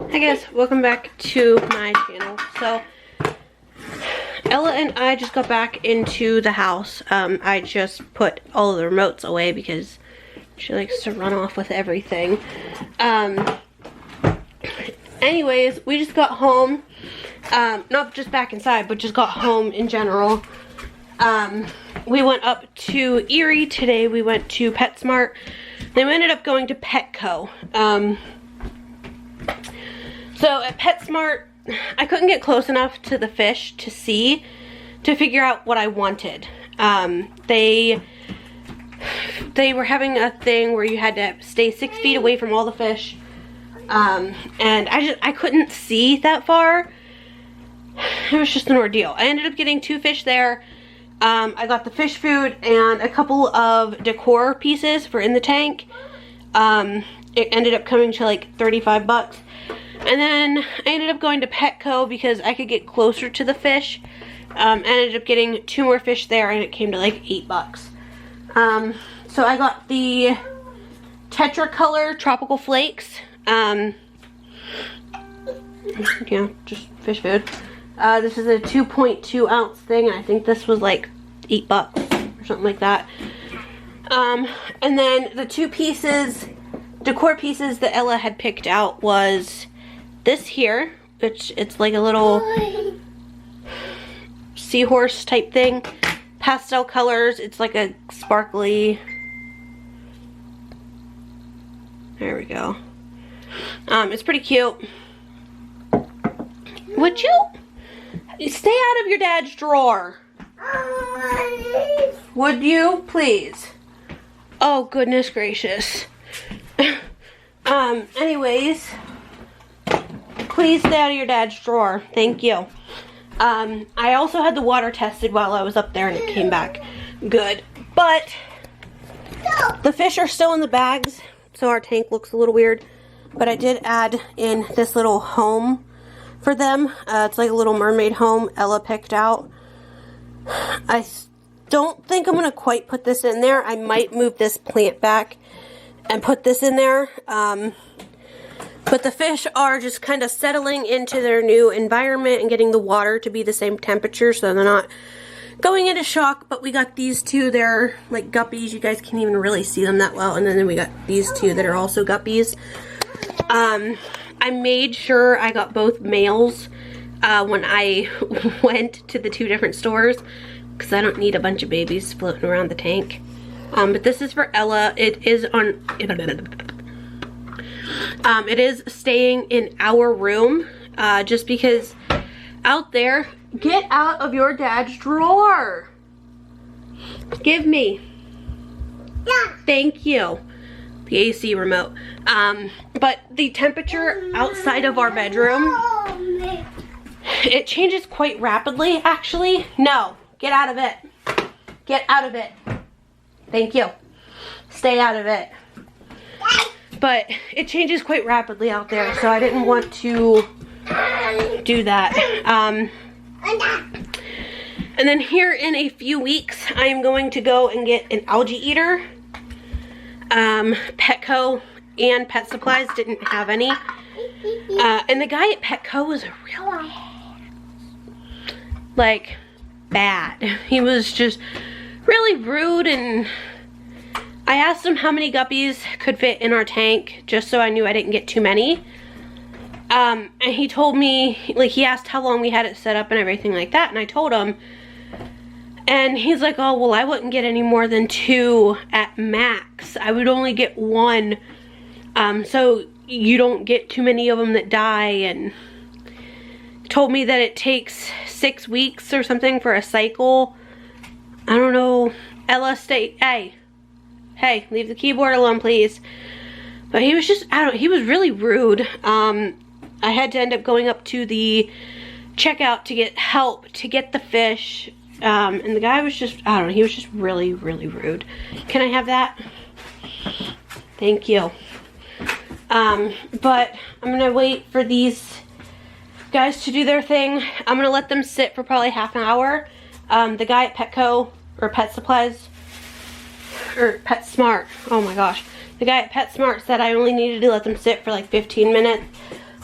Hi guys, welcome back to my channel. So Ella and I just got back into the house. I just put all of the remotes away because she likes to run off with everything. Anyways, we just got home. Not just back inside, but just got home in general. We went up to Erie today. We went to PetSmart. Then we ended up going to Petco. So at PetSmart, I couldn't get close enough to the fish to figure out what I wanted. They were having a thing where you had to stay 6 feet away from all the fish. And I couldn't see that far. It was just an ordeal. I ended up getting 2 fish there. I got the fish food and a couple of decor pieces for in the tank. It ended up coming to like 35 bucks. And then I ended up going to Petco because I could get closer to the fish. I ended up getting 2 more fish there and it came to like 8 bucks. So I got the Tetracolor Tropical Flakes. Yeah, just fish food. This is a 2.2 ounce thing. I think this was like 8 bucks or something like that. And then the 2 decor pieces that Ella had picked out was this here, which it's like a little seahorse type thing. Pastel colors. It's like a sparkly. There we go. It's pretty cute. Would you stay out of your dad's drawer? Would you please? Oh goodness gracious. Anyways, please stay out of your dad's drawer. Thank you. I also had the water tested while I was up there and it came back good. But the fish are still in the bags, so our tank looks a little weird. But I did add in this little home for them. It's like a little mermaid home Ella picked out. I don't think I'm going to quite put this in there. I might move this plant back and put this in there. But the fish are just kind of settling into their new environment and getting the water to be the same temperature so they're not going into shock. But we got these 2, they're like guppies. You guys can't even really see them that well. And then we got these 2 that are also guppies. I made sure I got both males when I went to the 2 different stores because I don't need a bunch of babies floating around the tank. But this is for Ella. It is on... it is staying in our room just because out there... Get out of your dad's drawer! Give me. Yeah. Thank you. The AC remote. But the temperature outside of our bedroom, it changes quite rapidly, actually. No, get out of it. Get out of it. Thank you. Stay out of it. But it changes quite rapidly out there, so I didn't want to do that. And then here in a few weeks, I am going to go and get an algae eater. Petco and Pet Supplies didn't have any. And the guy at Petco was a real like bad. He was just really rude, and I asked him how many guppies could fit in our tank just so I knew I didn't get too many. And he told me, like, he asked how long we had it set up and everything like that, and I told him. And he's like, oh, well, I wouldn't get any more than 2 at max. I would only get 1. So you don't get too many of them that die. And told me that it takes 6 weeks or something for a cycle. I don't know. Ella, stay. Hey, leave the keyboard alone, please. But he was just, he was really rude. I had to end up going up to the checkout to get help to get the fish. And the guy was just, I don't know, he was just really, really rude. Can I have that? Thank you. But I'm going to wait for these guys to do their thing. I'm going to let them sit for probably half an hour. The guy at Petco, or Pet Supplies, or PetSmart, oh my gosh. The guy at PetSmart said I only needed to let them sit for like 15 minutes.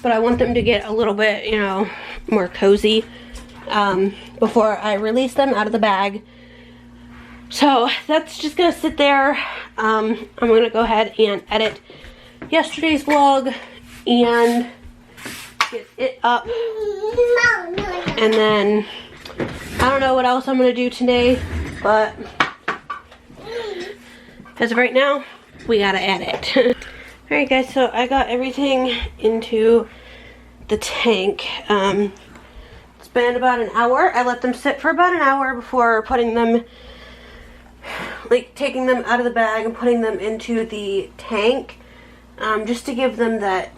but I want them to get a little bit, you know, more cozy before I release them out of the bag. So that's just gonna sit there. I'm gonna go ahead and edit yesterday's vlog and get it up. And then I don't know what else I'm gonna do today, but as of right now, we gotta edit. Alright guys, so I got everything into the tank. It's been about an hour. I let them sit for about an hour before putting them, like taking them out of the bag and putting them into the tank, just to give them that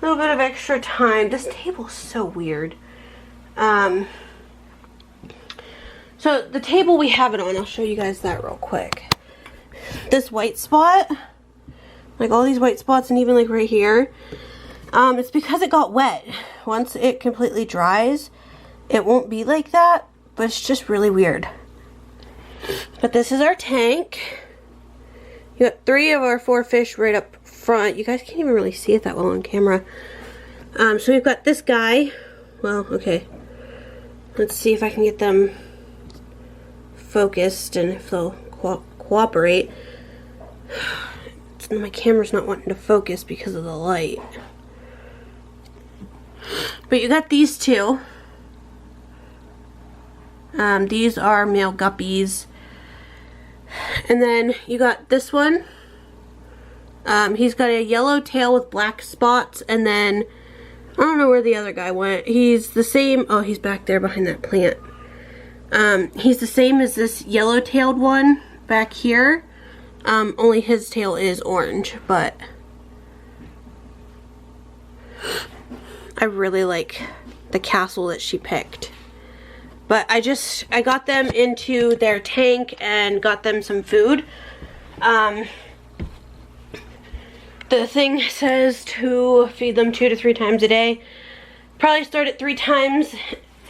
little bit of extra time. This table's so weird. So the table we have it on, I'll show you guys that real quick. This white spot, like all these white spots and even like right here, it's because it got wet. Once it completely dries, it won't be like that, but it's just really weird. But this is our tank. You got 3 of our 4 fish right up front. You guys can't even really see it that well on camera. So we've got this guy. Well, okay. Let's see if I can get them focused and if they'll cooperate. My camera's not wanting to focus because of the light. But you got these 2. These are male guppies. And then you got this one. He's got a yellow tail with black spots, and then I don't know where the other guy went. He's the same. Oh, he's back there behind that plant. He's the same as this yellow-tailed one back here. Only his tail is orange, but I really like the castle that she picked. But I got them into their tank and got them some food. The thing says to feed them 2 to 3 times a day. Probably start at 3 times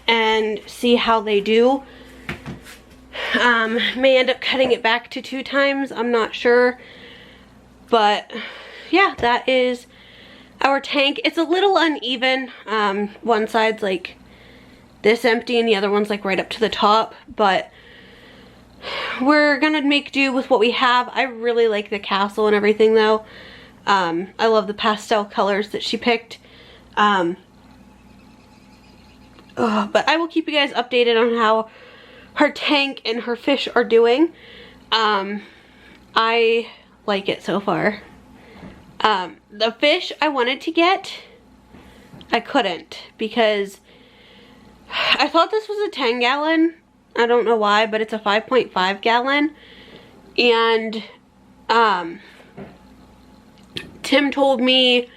and see how they do. May end up cutting it back to 2 times, I'm not sure. But yeah, that is our tank. It's a little uneven. One side's like this empty and the other one's like right up to the top, but we're gonna make do with what we have. I really like the castle and everything though. I love the pastel colors that she picked. But I will keep you guys updated on how her tank and her fish are doing. I like it so far. The fish I wanted to get, I couldn't because I thought this was a 10 gallon. I don't know why, but it's a 5.5 gallon. And Tim told me,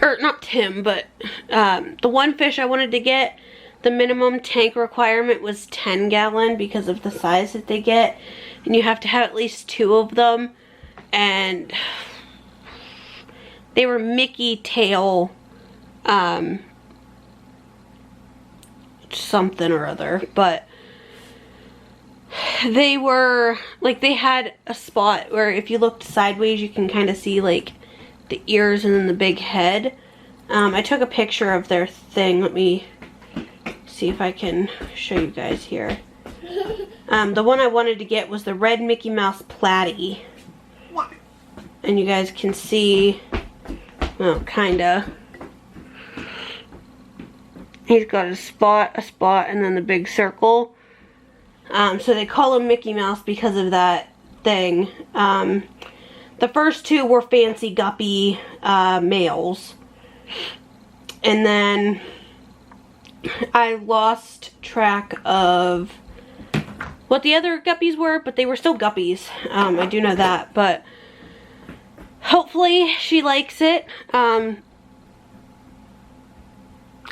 or not Tim, but the one fish I wanted to get, the minimum tank requirement was 10 gallon because of the size that they get. And you have to have at least 2 of them. And they were Mickey tail something or other, but they were like, they had a spot where if you looked sideways you can kind of see like the ears and then the big head. I took a picture of their thing. Let me see if I can show you guys here. The one I wanted to get was the red Mickey Mouse platy. Yeah. And you guys can see, well, kinda. He's got a spot, and then the big circle. So they call him Mickey Mouse because of that thing. The first 2 were fancy guppy males. And then I lost track of what the other guppies were, but they were still guppies. I do know that, but hopefully she likes it.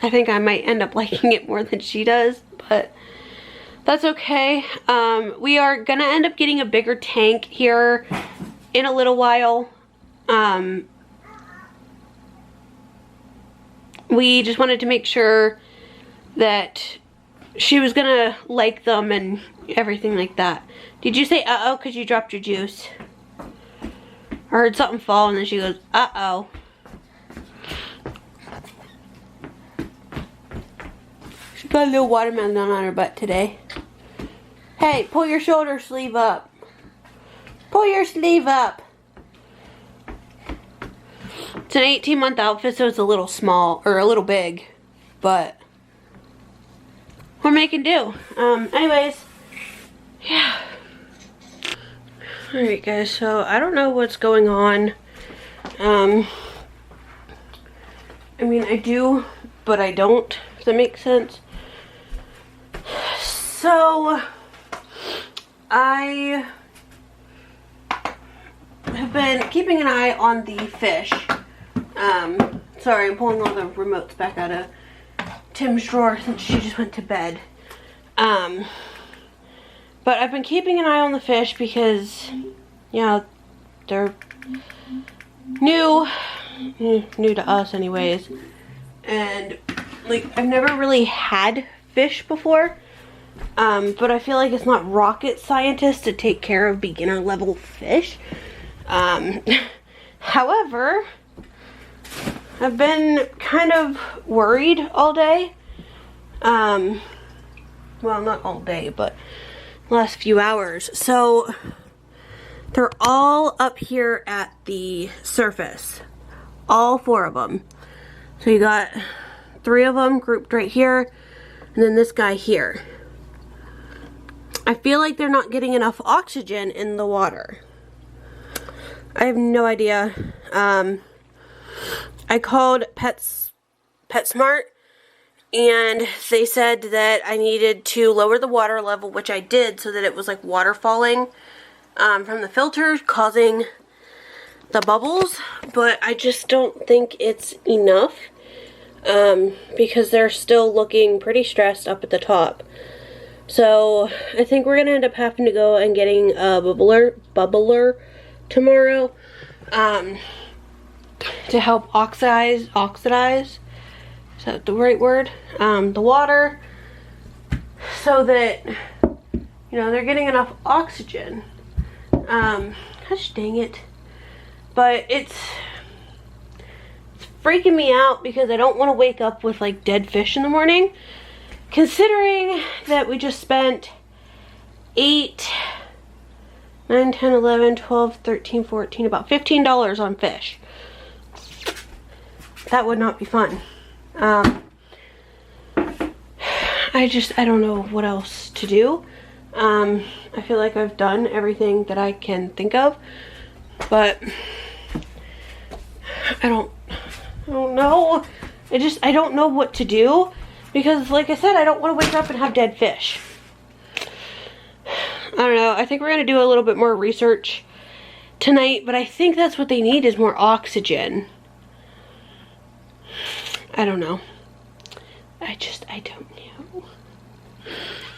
I think I might end up liking it more than she does, but that's okay. We are gonna end up getting a bigger tank here in a little while. We just wanted to make sure that she was gonna like them and everything like that. Did you say uh-oh because you dropped your juice? I heard something fall and then she goes, uh-oh. Got a little watermelon on her butt today. Hey, pull your shoulder sleeve up. Pull your sleeve up. It's an 18-month outfit, so it's a little small, or a little big, but we're making do. Anyways, yeah. Alright guys, so I don't know what's going on. I mean, I do, but I don't, if that makes sense. So, I have been keeping an eye on the fish. Sorry, I'm pulling all the remotes back out of Tim's drawer since she just went to bed. But I've been keeping an eye on the fish because, you know, they're new to us anyways. And, like, I've never really had fish before. But I feel like it's not rocket scientist to take care of beginner level fish. However, I've been kind of worried all day. Well, not all day, but the last few hours. So, they're all up here at the surface. All 4 of them. So you got 3 of them grouped right here, and then this guy here. I feel like they're not getting enough oxygen in the water. I have no idea. I called PetSmart, and they said that I needed to lower the water level, which I did, so that it was like water falling from the filter, causing the bubbles. But I just don't think it's enough, because they're still looking pretty stressed up at the top. So I think we're gonna end up having to go and getting a bubbler tomorrow, to help oxidize, is that the right word? The water, so that, you know, they're getting enough oxygen. Gosh dang it. But it's freaking me out because I don't want to wake up with like dead fish in the morning, considering that we just spent 8, 9, 10, 11, 12, 13, 14, about $15 on fish. That would not be fun. I don't know what else to do. I feel like I've done everything that I can think of, but I don't know. I don't know what to do, because like I said, I don't want to wake up and have dead fish. I don't know. I think we're going to do a little bit more research tonight, but I think that's what they need, is more oxygen. I don't know. I don't know.